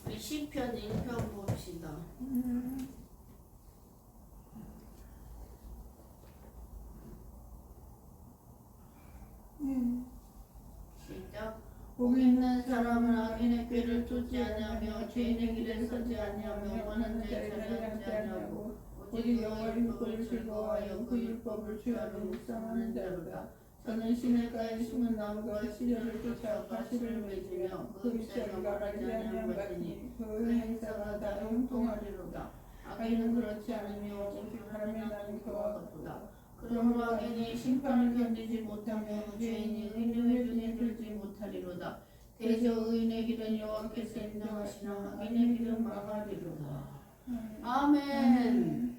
우리 시편 1편 봅시다. 시작. 복 있는 사람은 악인의 꾀를 쫓지 아니하며 죄인의 길에 서지 아니하며 원하는 자의 자리에 앉지 아니하고 오직 여호와의 율법을 즐거워하여 그 율법을 주야로 묵상하는 자로다. 저는 시냇가에 심은 나무가 시련을 쫓아 가시를 맺으며 그 잎사귀가 마르지 아니함 같으니 그 행사가 다 형통하리로다. 악인은 그렇지 않으며 오직 바람에 나는 그와 같도다. 그러므로 악인이 심판을 견디지 못하며 죄인이 의인의 중에 들지 못하리로다. 대저 의인의 길은 여호와께서 인정하시나 악인의 길은 망하리로다. 아멘.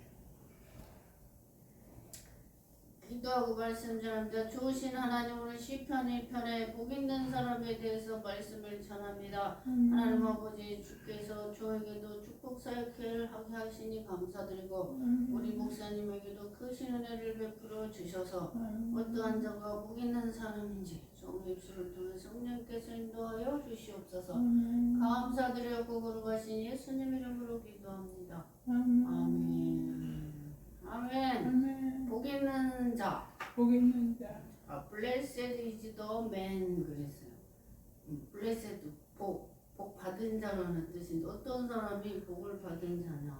기도하고 말씀 전합니다. 좋으신 하나님, 오늘 시편 1편에 복 있는 사람에 대해서 말씀을 전합니다. 하나님 아버지, 주께서 저에게도 축복 사역을 하게 하시니 감사드리고 우리 목사님에게도 크신 은혜를 베풀어 주셔서 어떠한 자가 복 있는 사람인지 종의 입술을 통해 성령께서 인도하여 주시옵소서. 감사드려 거룩하신 예수님 이름으로 기도합니다. 아멘. 아멘. 복 있는 자. 복 있는 자. Blessed is the man 그랬어요. Blessed 복 받은 자라는 뜻인데 어떤 사람이 복을 받은 자냐.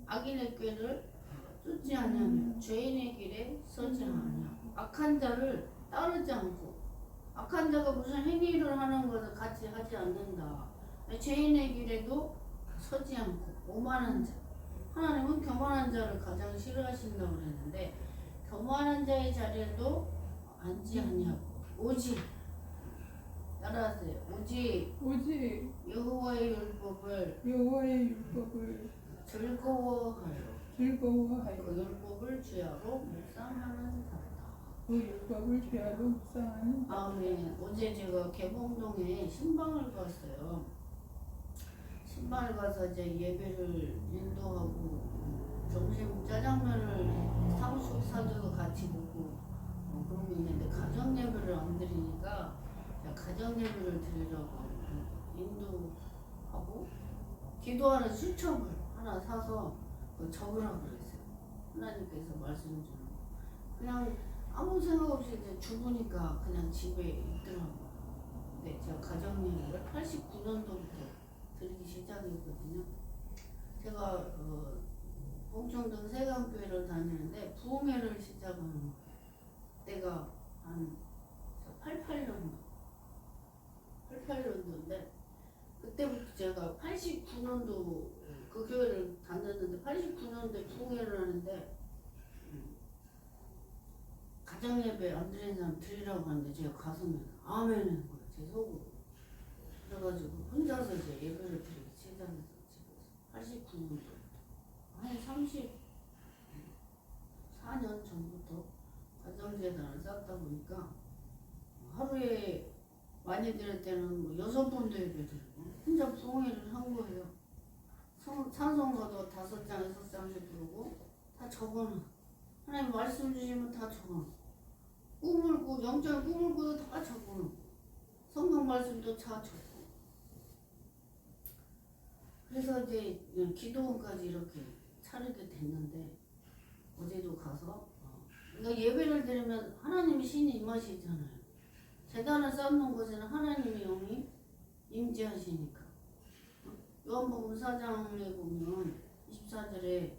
악인의 꾀를 쫓지 아니하며 죄인의 길에 서지 아니하며 악한 자를 따르지 않고 악한 자가 무슨 행위를 하는 것을 같이 하지 않는다. 죄인의 길에도 서지 않고 오만한 자. 하나님은 교만한 자를 가장 싫어하신다고 그랬는데 교만한 자의 자리에도 앉지 아니하고 오직 따라하세요. 오직 여호와의 율법을 즐거워하여 그 율법을 주야로 묵상하는 자다. 아멘. 어제 제가 개봉동에 신방을 갔어요. 신방을 가서 이제 예배를 인도하고 점심 짜장면을 탕수육 사줘서 같이 먹고 그러고 있는데 가정 예배를 안 드리니까 가정 예배를 드리라고 인도하고 기도하는 수첩을 하나 사서 적으라고 그랬어요. 하나님께서 말씀 주는 그냥 아무 생각 없이 이제 죽으니까 그냥 집에 있더라고요. 근데 제가 가정 예배를 89년도부터 드리기 시작했거든요. 제가 봉천동 세강교회를 다니는데 부흥회를 시작하는 때가 한 88년도인데 그때부터 제가 89년도 그 교회를 다녔는데 89년도에 부흥회를 하는데 가정예배 안 드리는 사람 드리라고 하는데 제가 가슴에 아멘인 거예요. 제 속으로. 그래가지고 혼자서 이제 예배를 드리기 시작해서 집에서 89년도 한 34년 전부터 가정재단을 쌓다 보니까 하루에 많이 드릴 때는 뭐 6번도 예배 드리고 혼자 부흥회를 한 거예요. 찬송가도 5장, 6장씩 부르고 다 적어놔. 하나님 말씀 주시면 다 적어놔. 꿈을 꾸고 영적 꿈을 꾸도 다 적어놔. 성경 말씀도 다 적어. 그래서 이제 기도원까지 이렇게 차리게 됐는데 어제도 가서 그러니까 예배를 드리면 하나님이 신이 임하시잖아요. 제단을 쌓는 곳에는 하나님의 영이 임재하시니까. 요한복음 4장에 보면 24절에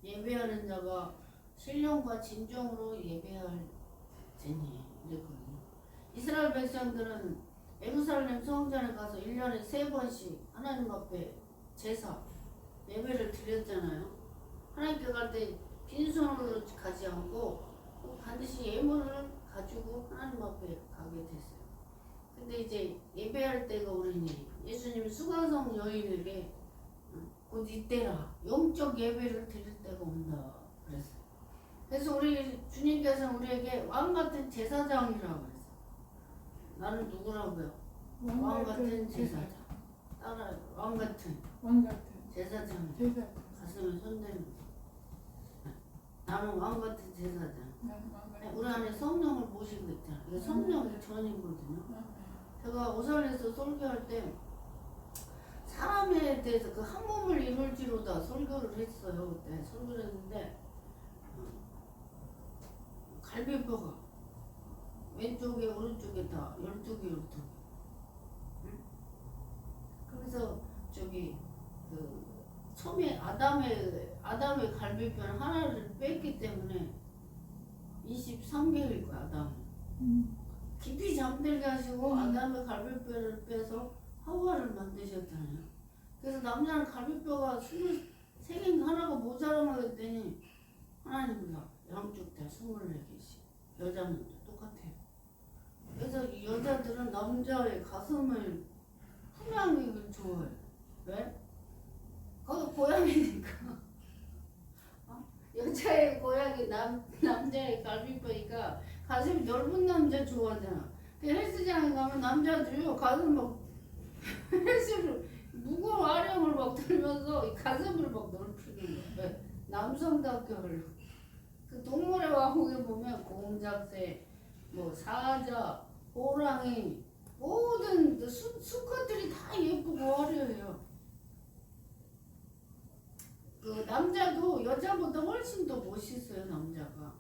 예배하는 자가 신령과 진정으로 예배할지니 이랬거든요. 이스라엘 백성들은 예루살렘 성전에 가서 1년에 3번씩 하나님 앞에 제사, 예배를 드렸잖아요. 하나님께 갈 때 빈손으로 가지 않고 반드시 예물을 가지고 하나님 앞에 가게 됐어요. 근데 이제 예배할 때가 오르니 예수님이 수가성 여인에게 곧 이때라 영적 예배를 드릴 때가 온다 그랬어요. 그래서 우리 주님께서는 우리에게 왕같은 제사장이라고 했어요. 나는 누구라고요? 왕같은 제사장. 따라요. 왕같은 제사장. 가슴에 손대는 나는 왕같은 제사장. 우리 안에 성령을 모시고 있잖아. 이거 성령의 전이거든요. 제가 오산에서 설교할 때 사람 대해서 그 한 몸을 이룰지로다 설교를 했어요. 그때 설교를 했는데 갈비뼈가 왼쪽에 오른쪽에 다 12개 12개. 응? 그래서 저기 그 처음에 아담의 갈비뼈는 하나를 뺐기 때문에 23개일 거야. 아담은 깊이 잠들게 하시고 아담의 갈비뼈를 빼서 하와를 만드셨잖아요. 그래서 남자는 갈비뼈가 23개인가 하나가 모자라면 그랬더니 하나님이가 양쪽 다 24개씩. 여자는 똑같아요. 그래서 이 여자들은 남자의 가슴을 품양이를 좋아해요. 왜? 거기 고양이니까. 여자의 고양이 남자의 갈비뼈니까 가슴이 넓은 남자 좋아하잖아. 그 헬스장에 가면 남자들이 가슴 막 헬스를 무거운 아령을 막 들면서 이 가슴을 막 넓히는 거야. 왜? 남성답게 하려고. 그 동물의 왕국에 보면 공작새, 뭐 사자, 호랑이 모든 그 수컷들이 다 예쁘고 화려해요. 그 남자도 여자보다 훨씬 더 멋있어요. 남자가.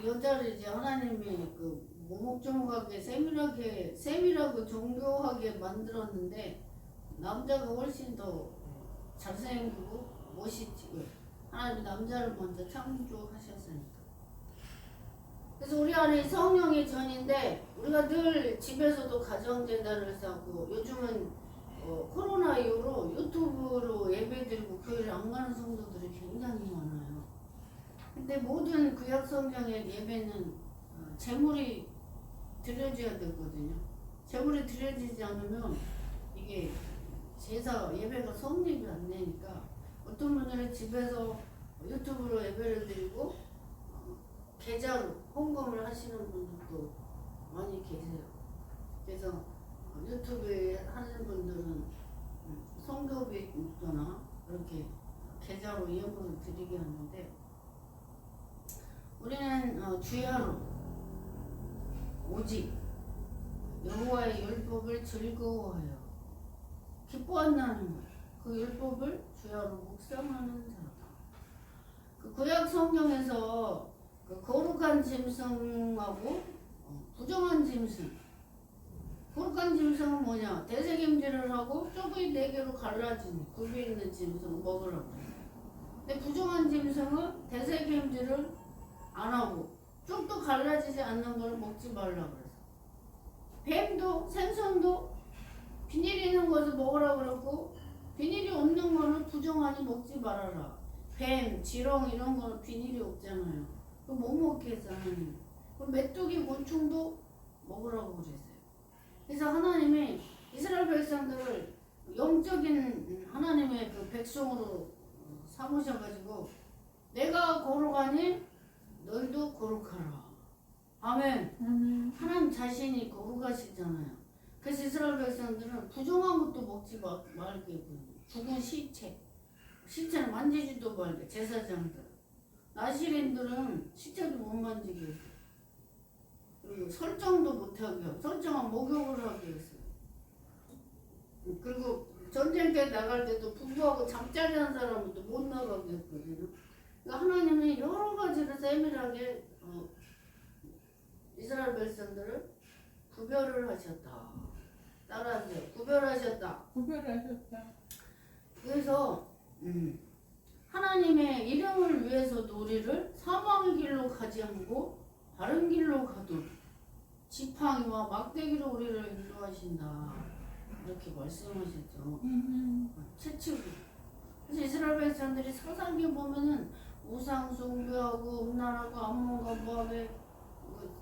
여자를 이제 하나님이 그 모목조목하게 세밀하고 정교하게 만들었는데 남자가 훨씬 더 잘생기고 멋있지. 하나님이 남자를 먼저 창조하셨으니까. 그래서 우리 안에 성령의 전인데 우리가 늘 집에서도 가정재단을 쌓고 요즘은 코로나 이후로 유튜브로 예배드리고 교회를 안 가는 성도들이 굉장히 많아요. 근데 모든 구약 성경의 예배는 제물이 드려져야 되거든요. 제물이 드려지지 않으면 이게 제사 예배가 성립이 안 되니까 어떤 분들은 집에서 유튜브로 예배를 드리고 계좌로 헌금을 하시는 분들도 많이 계세요. 그래서 유튜브에 하는 분들은 성교비거나 이렇게 계좌로 예물을 드리게 하는데 우리는 주야로 오직 여호와의 율법을 즐거워하여 기뻐한다는 거예요. 그 율법을 주야로 묵상하는 자다. 그 구약 성경에서 그 거룩한 짐승하고 부정한 짐승. 거룩한 짐승은 뭐냐? 대세김질을 하고 쪽이 4개로 갈라진 굽이 있는 짐승 먹으라고. 근데 부정한 짐승은 대세김질을 안 하고 쪽도 갈라지지 않는 걸 먹지 말라고 그래서. 뱀도 생선도 비닐 있는 것을 먹으라고 그러고 비닐이 없는 거는 부정하니 먹지 말아라. 뱀, 지렁 이런 거는 비닐이 없잖아요. 그럼 못 먹게 했잖아요. 그럼 메뚜기, 곤충도 먹으라고 그랬어요. 그래서 하나님이 이스라엘 백성들을 영적인 하나님의 그 백성으로 삼으셔가지고 내가 거룩하니 너희도 거룩하라. 아멘. 하나님 자신이 거룩하시잖아요. 그래서 이스라엘 백성들은 부정한 것도 먹지 말게. 죽은 시체는 만지지도 말게. 제사장들. 나시린들은 시체도 못 만지게 했어요. 그리고 설정도 못하게 하고 설정한 목욕을 하게 했어요. 그리고 전쟁터에 나갈 때도 부부하고 잠자리 한 사람도 못 나가게 했거든요. 그러니까 하나님이 여러 가지로 세밀하게 이스라엘 백성들을 구별을 하셨다. 따라하세요. 구별하셨다. 그래서 하나님의 이름을 위해서도 우리를 사망의 길로 가지 않고 바른 길로 가도록 지팡이와 막대기로 우리를 인도하신다. 이렇게 말씀하셨죠. 채찍으로. 그래서 이스라엘 백성들이 사사기에 보면은 우상 숭배하고 음란하고 암몬과 모압의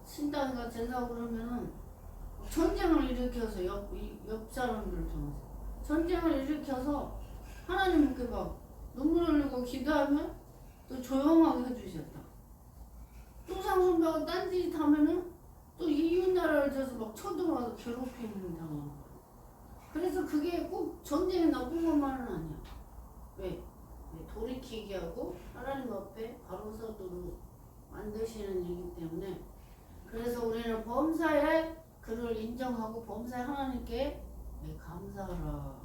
신당과 제사하고 그러면은 전쟁을 일으켜서 옆 사람들을 통해서 전쟁을 일으켜서 하나님께 막 눈물 흘리고 기도하면 또 조용하게 해주셨다. 또 상승배가 딴짓 하면은 또 이웃나라를 져서 막 쳐들어와서 괴롭히는 당하고. 그래서 그게 꼭 전쟁이 나쁜 것만은 아니야. 왜? 돌이키게 하고 하나님 앞에 바로 서도록 만드시는 일이기 때문에 그래서 우리는 범사에 그를 인정하고 범사에 하나님께 감사하라.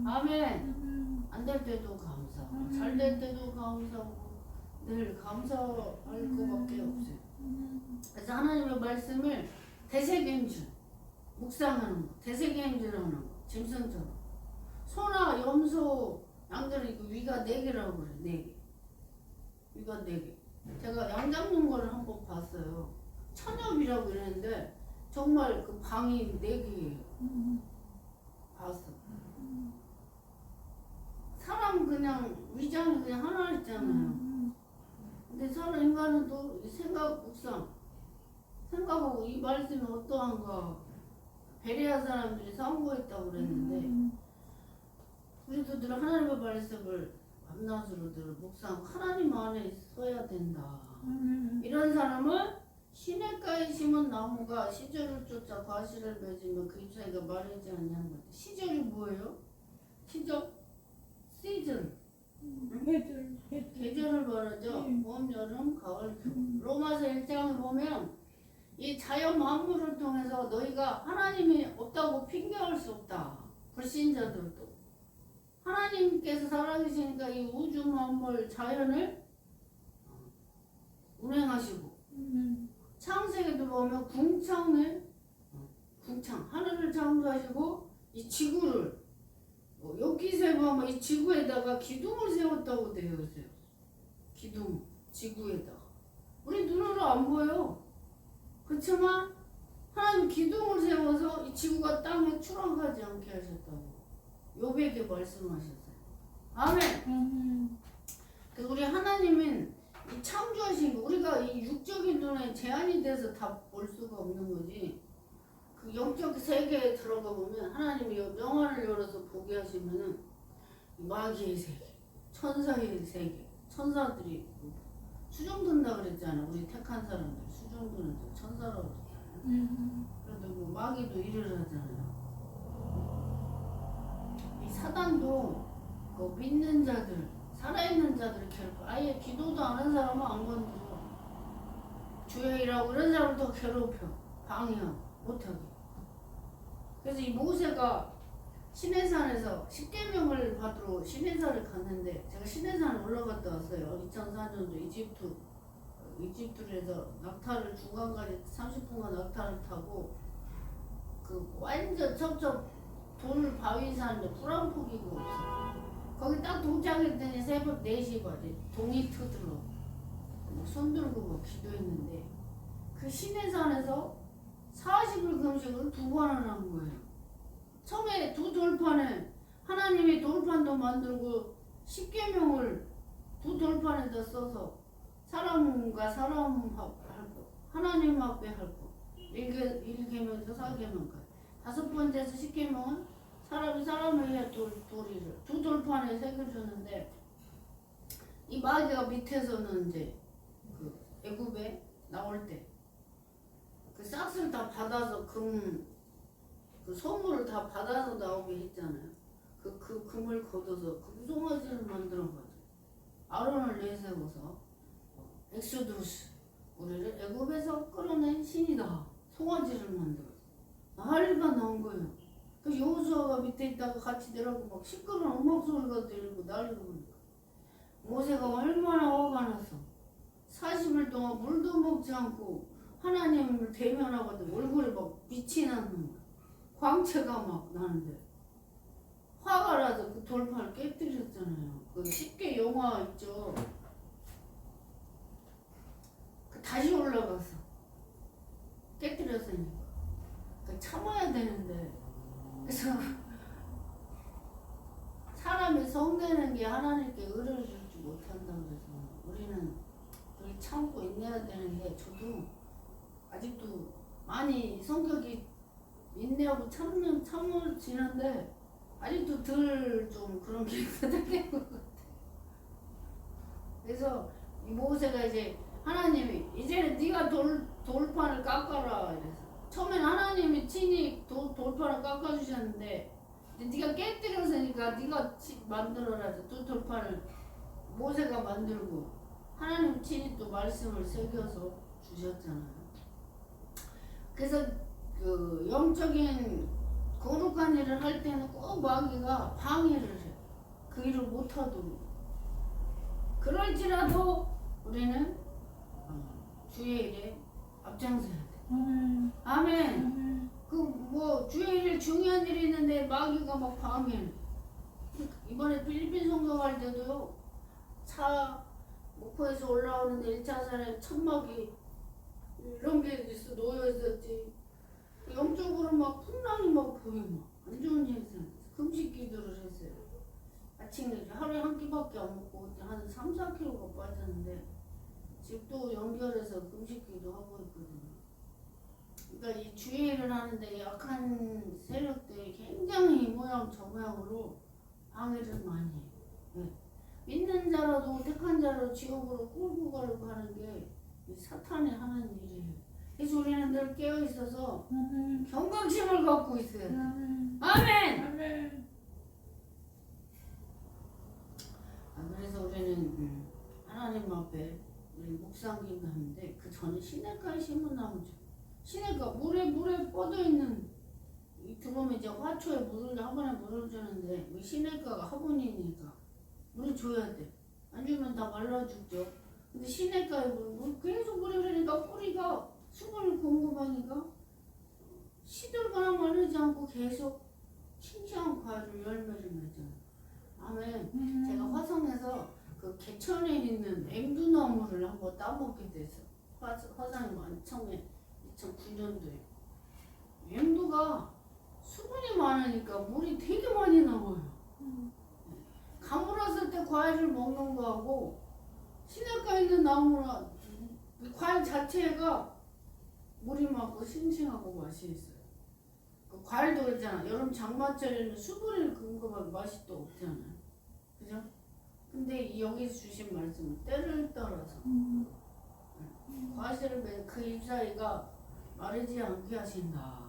아멘. 안 될 때도 감사하고 잘 될 때도 감사하고 늘 감사할 것밖에 없어요. 그래서 하나님의 말씀을 되새김질 묵상하는 거, 되새김질하는 거, 짐승처럼. 소나 염소, 양들은 이거 위가 4개라고 그래, 4개. 위가 4개. 제가 양 잡는 거를 한번 봤어요. 천엽이라고 이랬는데 정말 그 방이 4개예요. 봤어. 사람 그냥 위장이 그냥 하나 있잖아요. 근데 사람 인간은 또 생각 묵상 생각하고 이 말씀이 어떠한가 베레아 사람들이 상고했다고 그랬는데 우리도 늘 하나님의 말씀을 밤낮으로 늘 묵상 하나님 안에 있어야 된다. 이런 사람은 시냇가에 심은 나무가 시절을 쫓아 과실을 맺으면 그 잎사귀가 마르지 않냐는 것. 시절이 뭐예요? 시절? 시즌. 계절을 말하죠. 봄, 여름, 가을, 겨울. 로마서 1장을 보면 이 자연 만물을 통해서 너희가 하나님이 없다고 핑계할 수 없다. 불신자들도. 하나님께서 살아계시니까 이 우주 만물 자연을 운행하시고 창세기도 보면 궁창 하늘을 창조하시고 이 지구를 엽기세 보면 이 지구에다가 기둥을 세웠다고 되어 있어요. 기둥 지구에다가 우리 눈으로 안 보여. 그렇지만 하나님 기둥을 세워서 이 지구가 땅에 추락하지 않게 하셨다고 욥에게 말씀하셨어요. 아멘. 그래서 우리 하나님은 이 창조하신 거 우리가 이 육적인 눈에 제한이 돼서 다 볼 수가 없는 거지. 그 영적 세계에 들어가 보면 하나님이 영화를 열어서 보게 하시면은 마귀의 세계, 천사의 세계, 천사들이 수정된다 그랬잖아. 우리 택한 사람들 수정되는 천사라고 그랬잖아요. 그래도 뭐 마귀도 일을 하잖아요. 이 사단도 그 믿는 자들, 살아있는 자들을 괴롭혀. 아예 기도도 안 하는 사람은 안 건드려. 주일이라고 이런 사람을 더 괴롭혀. 방해하고 못하게. 그래서 이 모세가 시내산에서 십계명을 받으러 시내산을 갔는데 제가 시내산에 올라갔다 왔어요. 2004년도 이집트에서 낙타를 중간까지 30분간 낙타를 타고 그 완전 첩첩 돌 바위 사는데 불 한 포기가 없어. 거기 딱 도착했더니 새벽 4시 반에 동이 트더라고. 손 들고 뭐 기도했는데 그 시내산에서 40일 금식을 2번을 한 거예요. 처음에 두 돌판에 하나님이 돌판도 만들고 십계명을 두 돌판에다 써서 사람과 사람 할 거, 하나님 앞에 할 거, 1계명에서 4계명까지 5번째에서 십계명은 사람이 사람을 위해 도리를 두 돌판에 새겨주는데 이 마귀가 밑에서는 이제 그 애굽에 나올 때 그 싹을 다 받아서 그 소물을 다 받아서 나오게 했잖아요. 그 금을 걷어서 그 송아지를 만들어가지고 아론을 내세워서 엑소두스 우리를 애굽에서 끌어낸 신이다. 송아지를 만들어서 난리가 난 거예요. 그 여호수아가 밑에 있다가 같이 내려고 막 시끄러운 음악 소리가 들리고 난리가 나니까 모세가 얼마나 화가 났어. 40일 동안 물도 먹지 않고 하나님을 대면하거든. 얼굴에 막 빛이 나는 거야. 광채가 막 나는데 화가 나서 그 돌판을 깨뜨렸잖아요. 그 10개 영화 있죠. 그 다시 올라가서 깨뜨렸으니까 그 참아야 되는데 그래서 사람이 성내는 게 하나님께 의를 주지 못한다 그래서 우리는 늘 참고 인내해야 되는데 저도 아직도 많이 성격이 인내하고 참을지는데 아직도 덜 좀 그런 게 있는 것 같아. 그래서 이 모세가 이제 하나님이 이제는 네가 돌판을 깎아라 이래서 처음엔 하나님이 친히 돌판을 깎아주셨는데 네가 깨뜨렸으니까 네가 만들어라. 또 돌판을 모세가 만들고 하나님 친히 또 말씀을 새겨서 주셨잖아요. 그래서 그 영적인 그 거룩한 일을 할 때는 꼭 마귀가 방해를 해. 그 일을 못하도록. 그럴지라도 우리는 주의 일에 앞장서야 돼. 아멘. 그 뭐 주의 일 중요한 일이 있는데 마귀가 막 방해를. 이번에 필리핀 성경 갈 때도요. 차 목포에서 올라오는데 1차선에 천막이 이런 게 있어 놓여 있었지. 영적으로 막 풍랑이 막 보이고 안 좋은 일이 생겼어. 금식 기도를 했어요. 아침 하루에 한 끼밖에 안 먹고 한 3, 4kg가 빠졌는데 집도 연결해서 금식 기도하고 있거든요. 그러니까 이 주의를 하는데 약한 세력들이 굉장히 이 모양 저 모양으로 방해를 많이 해요. 네. 믿는 자라도 택한 자로 지옥으로 끌고 가려고 하는 게 사탄이 하는 일이에요. 그래서 우리는 늘 깨어 있어서 경각심을 갖고 있어야 돼. 아멘. 그래서 우리는 하나님 앞에 우리 묵상기도 하는데 그 전에 시냇가에 심은 나무죠. 시냇가 물에 뻗어 있는 들어오면 이제 화초에 물을 한 번에 물을 주는데 우리 시냇가가 화분이니까 물을 줘야 돼. 안 주면 다 말라 죽죠. 근데 시냇가에 물 계속 물을 흐르니까 뿌리가 수분을 공급하니까 시들거나 마르지 않고 계속 싱싱한 과일을 열매를 맺어요. 아멘. 제가 화성에서 그 개천에 있는 앵두나무를 한번 따먹게 돼서 화성이 많이 처음에 2009년도에 앵두가 수분이 많으니까 물이 되게 많이 나와요. 가물었을 때 과일을 먹는 거하고 시냇가에 있는 나무나 과일 자체가 물이 많고 싱싱하고 맛이 있어요. 그 과일도 그렇잖아. 여름 장마철에는 수분을 공급하기 맛이 또 없잖아요. 그죠? 근데 여기서 주신 말씀은 때를 따라서 과실을 맺은 그 잎사이가 마르지 않게 하신다.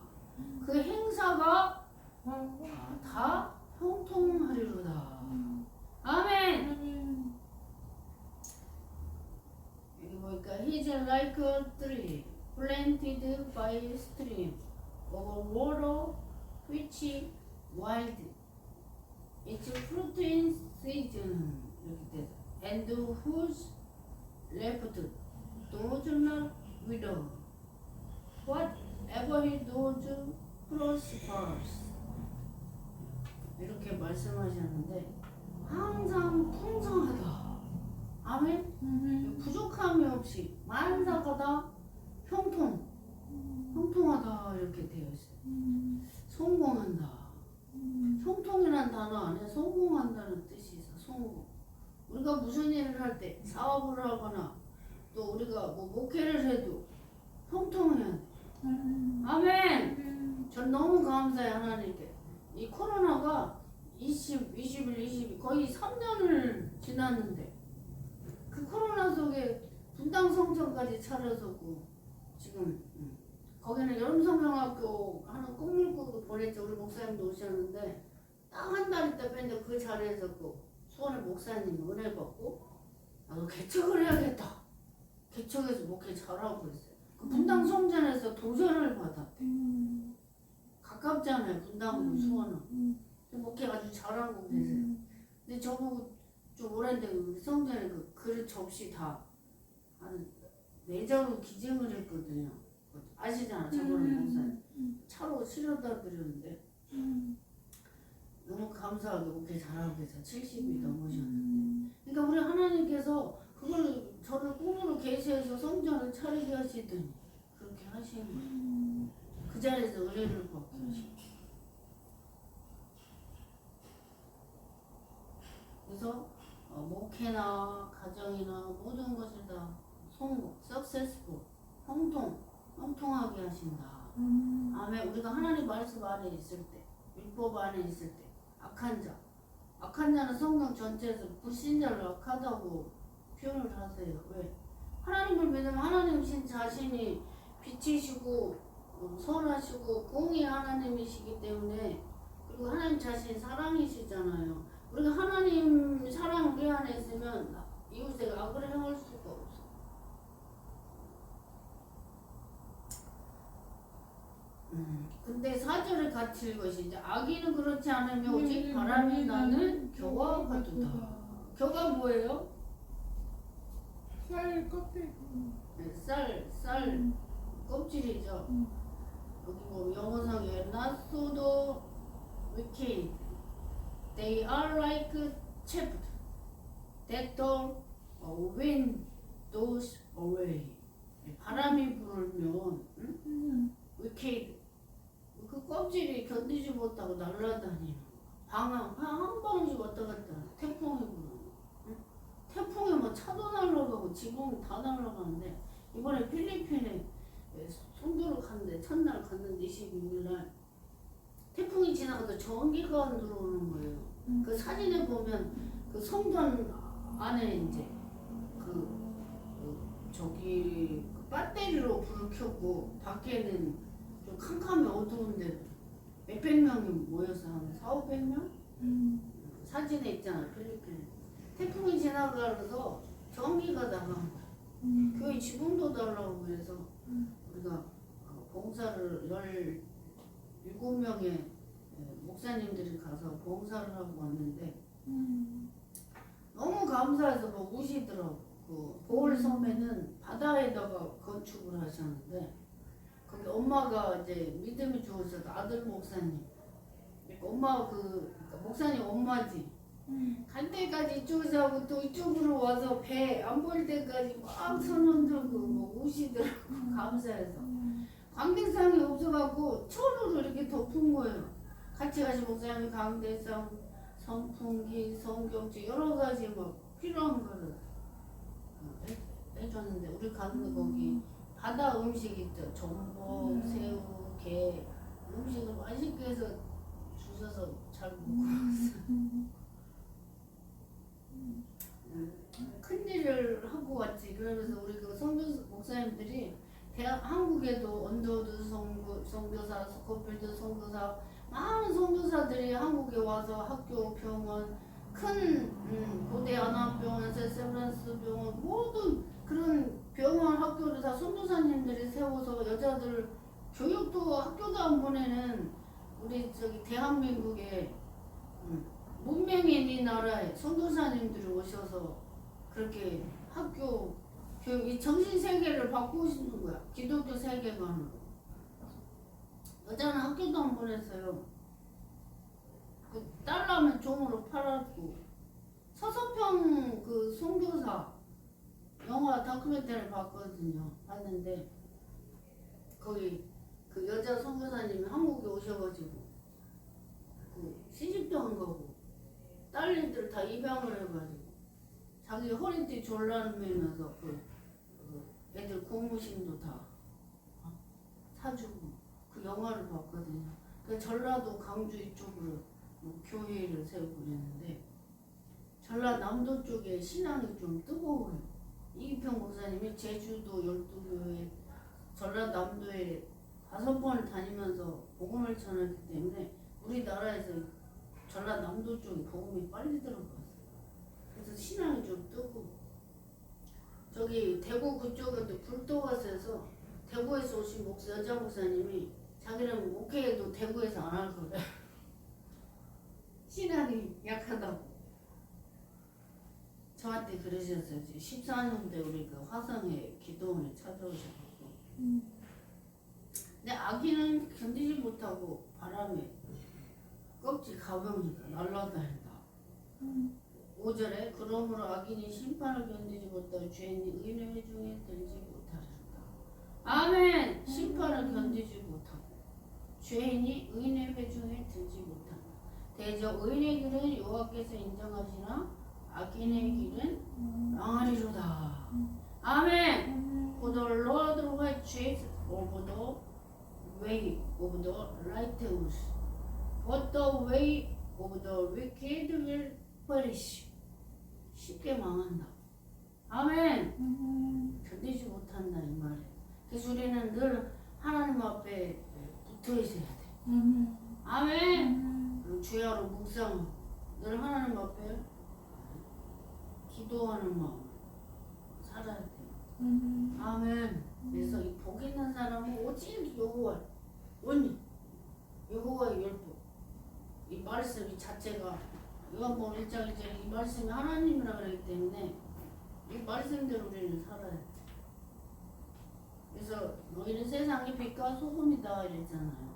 그 행사가 다 형통하리로다. 아멘. 여기 보니까 He's like a tree planted by a stream of water which wild its fruit in season 이렇게 돼서 and whose left does not wither whatever he does prospers 이렇게 말씀하셨는데 항상 풍성하다. 아멘. 부족함이 없이 만사가다 형통하다 이렇게 되어 있어요. 성공한다. 형통이라는 단어 안에 성공한다는 뜻이 있어. 성공. 우리가 무슨 일을 할 때 사업을 하거나 또 우리가 뭐 목회를 해도 형통해야 돼. 아멘. 전 너무 감사해 하나님께. 이 코로나가 21, 22 거의 3년을 지났는데 그 코로나 속에 분당 성전까지 차려서고 지금 거기는 여름성경학교 하는 꿈물고도 보냈죠. 우리 목사님도 오셨는데 딱 한 달 있다 뺐는데 그 자리에서 그 수원의 목사님 은혜 받고 나도 개척을 해야겠다. 개척해서 목회 잘하고 있어요. 그 분당 성전에서 도전을 받았대. 가깝잖아요. 분당하고 수원은. 목회 아주 잘하고 계세요. 근데 저보고 좀 오랜데 우리 성전에 그 그릇 접시 다 한 4자루 기증을 했거든요. 아시잖아, 저번에 목사님. 차로 실어다 드렸는데 너무 감사하게 목회 잘하고 계세요. 70이 넘으셨는데. 그러니까 우리 하나님께서 그걸 저를 꿈으로 계시해서 성전을 차리게 하시더니 그렇게 하시는 거예요. 그 자리에서 은혜를 받게 하시고. 그래서 목회나 가정이나 모든 것을 다 성공, successful, 형통하게 하신다. 아멘. 우리가 하나님 말씀 안에 있을 때, 율법 안에 있을 때, 악한 자는 성경 전체에서 불신자를 악하다고 표현을 하세요. 왜? 하나님을 믿으면 하나님 신 자신이 빛이시고 선하시고 공의 하나님이시기 때문에 그리고 하나님 자신이 사랑이시잖아요. 우리가 하나님 사랑 우리 안에 있으면 이웃에 악을 행할 수가 없어. 근데 4절을 같이 읽으시죠. 악인은 그렇지 않으며 오직 바람이 나는 겨와 같도다. 겨가 뭐예요? 쌀 껍데기. 네, 쌀 껍질이죠. 여기 뭐 영어상에 not so the wicked, they are like chaff that the wind blows away. 바람이 불면 wicked 그 껍질이 견디지 못하고 날아다니는 방황 한 방울씩 왔다 갔다 태풍이 불어. 태풍에 뭐 차도 날아가고 지붕이 다 날아가는데 이번에 필리핀에 송도를 갔는데 첫날 갔는데 26일날 태풍이 지나가서 전기가 들어오는 거예요. 그 사진에 보면 그 성전 안에 이제 저기 그 배터리로 불을 켜고 밖에는 좀 캄캄해 어두운데 몇백 명이 모여서 한 4,500명? 사진에 있잖아 필리핀. 태풍이 지나가서 전기가 나간 거야. 교회 지붕도 달라고 그래서 우리가 봉사를 17명의 목사님들이 가서 봉사를 하고 왔는데 너무 감사해서 막 우시더라고. 그 보월 섬에는 바다에다가 건축을 하셨는데 거기 엄마가 이제 믿음이 좋으셔서 아들 목사님. 그러니까 엄마가 그러니까 목사님 엄마지. 갈 때까지 이쪽에서 하고 또 이쪽으로 와서 배 안 보일 때까지 막 선언들고 뭐 우시더라고. 감사해서. 광대상이 없어갖고 철으로 이렇게 덮은 거예요. 같이 가신 목사님이 광대상, 선풍기, 성경책 여러 가지 막 필요한 거를 해줬는데 우리 가는 거기 바다 음식 있죠. 전복, 새우, 게 음식을 맛있게 해서 주셔서 잘 먹고 왔어요. 큰일을 하고 왔지. 그러면서 우리 그 선교 목사님들이 한국에도 언더우드 선교사, 스코필드 선교사 많은 선교사들이 한국에 와서 학교, 병원, 큰 고대 안암병원, 세브란스 병원 모든 그런 병원, 학교를 다 선교사님들이 세워서 여자들 교육도 학교도 안 보내는 우리 저기 대한민국에 문명인 이 나라에 선교사님들이 오셔서 그렇게 학교 교육 이 정신 세계를 바꾸시는 거야. 기독교 세계관으로. 여자는 학교도 안 보냈어요. 그 딸라면 종으로 팔았고 서서평 그 선교사 영화 다큐멘터리를 봤거든요. 봤는데 거기 그 여자 선교사님이 한국에 오셔가지고 그 시집도 안 가고 딸내들 다 입양을 해가지고 자기 허리띠 졸라매면서 그 애들 고무신도 다 사주고 그 영화를 봤거든요. 그 전라도 강주 이쪽으로 뭐 교회를 세우고 그랬는데 전라남도 쪽에 신앙이 좀 뜨거워요. 이기평 목사님이 제주도 12교회 전라남도에 5번을 다니면서 복음을 전했기 때문에 우리나라에서 전라남도 쪽에 복음이 빨리 들어갔어요. 그래서 신앙이 좀 뜨고 저기 대구 그쪽에도 불도가서에서 대구에서 오신 여자 목사님이 자기는 목회도 대구에서 안 할 거래. 신앙이 약하다고 저한테 그러셨어요. 14년대 우리 그 화성에 기도원에 찾아오셔서 근데 아기는 견디지 못하고 바람에 껍질 가벼우니까 날아다닌다. 5절에 그러므로 악인이 심판을 견디지 못하고 죄인이 의인의 회중에 들지 못하리로다. 아멘. 심판을 견디지 못하고 죄인이 의인의 회중에 들지 못한다. 대저 의인의 길은 여호와께서 인정하시나 악인의 길은 망하리로다. 아멘. For the Lord will chase over the way of the righteous, but the way of the wicked will perish. 쉽게 망한다. 아멘. 견디지 못한다 이 말이에요. 그래서 우리는 늘 하나님 앞에 붙어 있어야 돼. 아멘. 주야로 묵상 늘 하나님 앞에 기도하는 마음 살아야 돼. 아멘. 그래서 이 복 있는 사람은 오직 여호와 only 여호와의 율법, 이 말씀 이 자체가 요한복음 1장 1절에 이 말씀이 하나님이라 그러기 때문에 이 말씀대로 우리는 살아야 돼. 그래서 너희는 세상의 빛과 소금이다 이랬잖아요.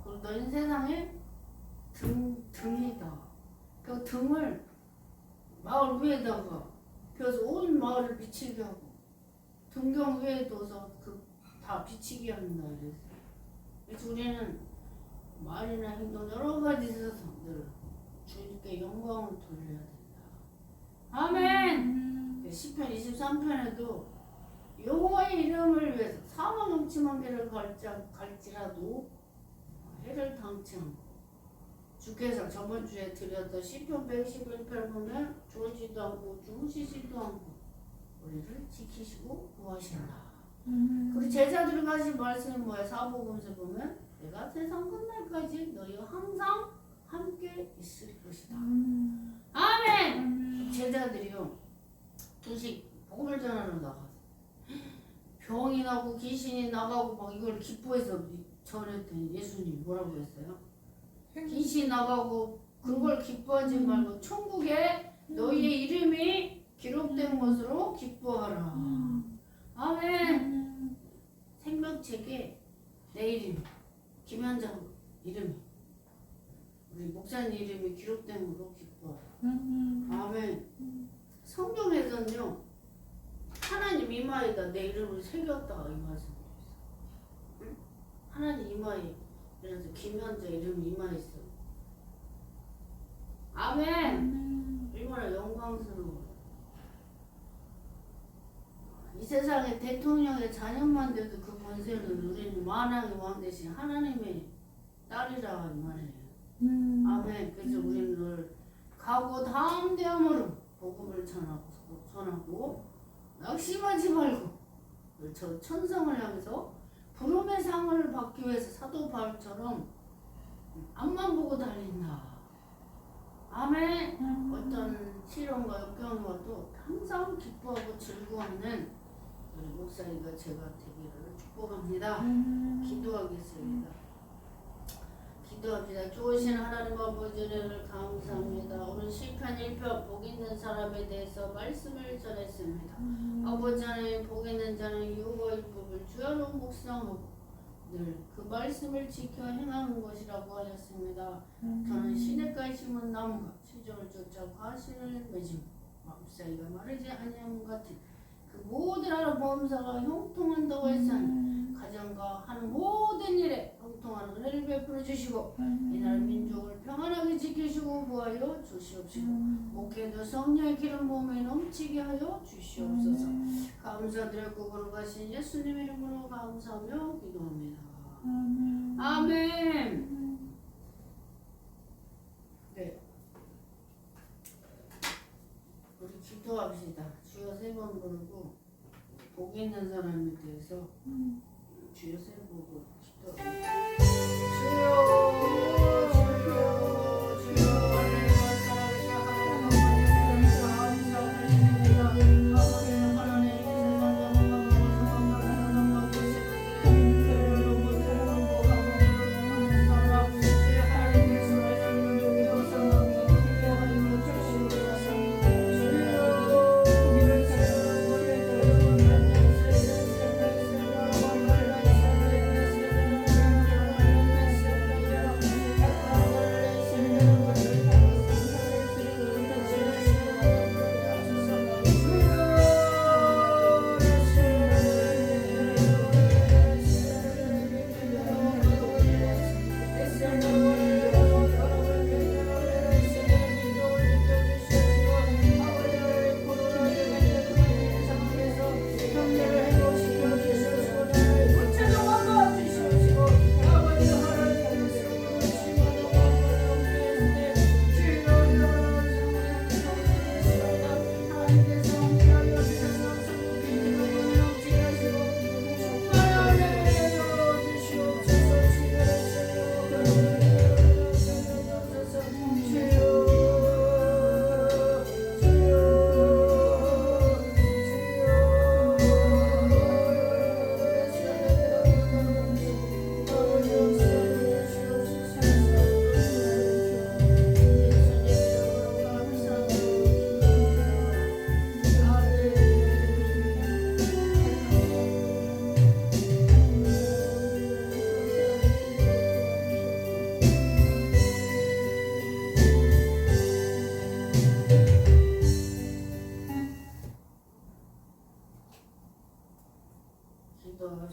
그리고 너희는 세상의 등이다. 그 등을 마을 위에다가 펴서 온 마을을 비치게 하고 등경 위에 둬서 다 비치게 한다 이랬어요. 그래서 우리는 말이나 행동 여러 가지 있어서 늘 주님께 영광을 돌려야 된다. 아멘. 시편 23편에도 여호와의 이름을 위해서 사망 음침한 길을 갈지라도 해를 당치 않고 주께서 저번 주에 드렸던 시편 111편 보면 졸지도 않고 주무시지도 않고 우리를 지키시고 구하신다. 그리고 제자들이 가신 말씀이 뭐야? 사복음서 보면 내가 세상 끝날까지 너희와 항상 함께 있을 것이다. 아멘. 제자들이요 두식 복음을 전하러 나가서 병이 나고 귀신이 나가고 막 이걸 기뻐해서 전했더니 예수님 뭐라고 했어요? 귀신 나가고 그걸 기뻐하지 말고 천국에 너희의 이름이 기록된 것으로 기뻐하라. 아멘. 생명책에 내 이름, 김현정 이름이, 우리 목사님 이름이 기록된 것으로 기뻐하라. 아멘. 성경에서는요 하나님 이마에다 내 이름을 새겼다 이 말씀이 있어. 하나님 이마에 그래서 김현정 이름이 이마에 있어. 아멘. 얼마나 영광스러워. 이 세상에 대통령의 자녀만 돼도 그 권세는 우리는 만왕의 왕 대신 하나님의 딸이라 이 말이에요. 아멘. 그래서 우리는 늘 각오 담대함으로 복음을 전하고 낙심하지 말고 저 천성을 향해서 부름의 상을 받기 위해서 사도 바울처럼 앞만 보고 달린다. 아멘. 어떤 시련과 역경이 와도 항상 기뻐하고 즐거워하는 우리 목사님과 제가 되기를 축복합니다. 기도하겠습니다. 기도합니다. 좋으신 하나님 아버지를 감사합니다. 오늘 시편 1편 복 있는 사람에 대해서 말씀을 전했습니다. 아버지 하나님 복 있는 자는 여호와의 율법을 주야로 묵상하고 늘 그 말씀을 지켜 행하는 것이라고 하셨습니다. 저는 시냇가에 심은 나무가 시종을 쫓아 과실을 맺은 마음사이가 마르지 아니함 같은 그 모든 하루 범사가 형통한다고 했사니 가정과 하는 모든 일에 형통하는 은혜를 베풀어 주시고 이 나라 민족을 평안하게 지키시고 구하여 주시옵시고 목회도 성령의 기름 부음에 넘치게 하여 주시옵소서. 감사드리고 걸어가신 예수님의 이름으로 감사하며 기도합니다. 아멘. 네, 우리 기도합시다. 주여 세 번 부르고 복 있는 사람에 대해서 주여 세 번 부르고 기도합니다. 주여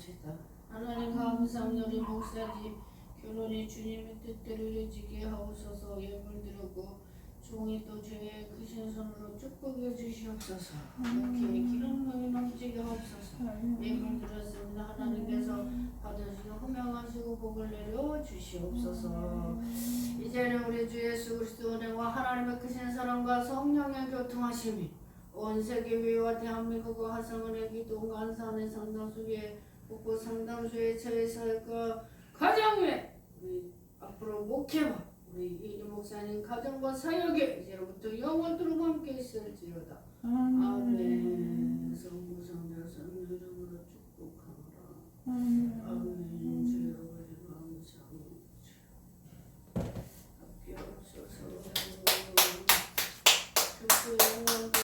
기도합시다. 하나님 감사합니다. 우리 목사님 결혼이 주님의 뜻대로 이루어지게 하옵소서. 예물 드리고 종이 또 주의 크신 손으로 축복해 주시옵소서. 이렇게 기름을 넘치게 하옵소서. 예물 드렸습니다. 하나님께서 받으시고 허명하시고 복을 내려 주시옵소서. 이제는 우리 주 예수 그리스도 은혜와 하나님의 크신 사랑과 성령의 교통하심이 온 세계 위와 대한민국과 화성은의 기도 간산의 상당수의 북부 상당수의 처해서과 가정 위에 우리 앞으로 목회와 우리 이리 목사님 가정과 사역에 이제로부터 영원토록 함께 있을지어다. 아멘. 성부 성자 성령 이름으로 축복하노라.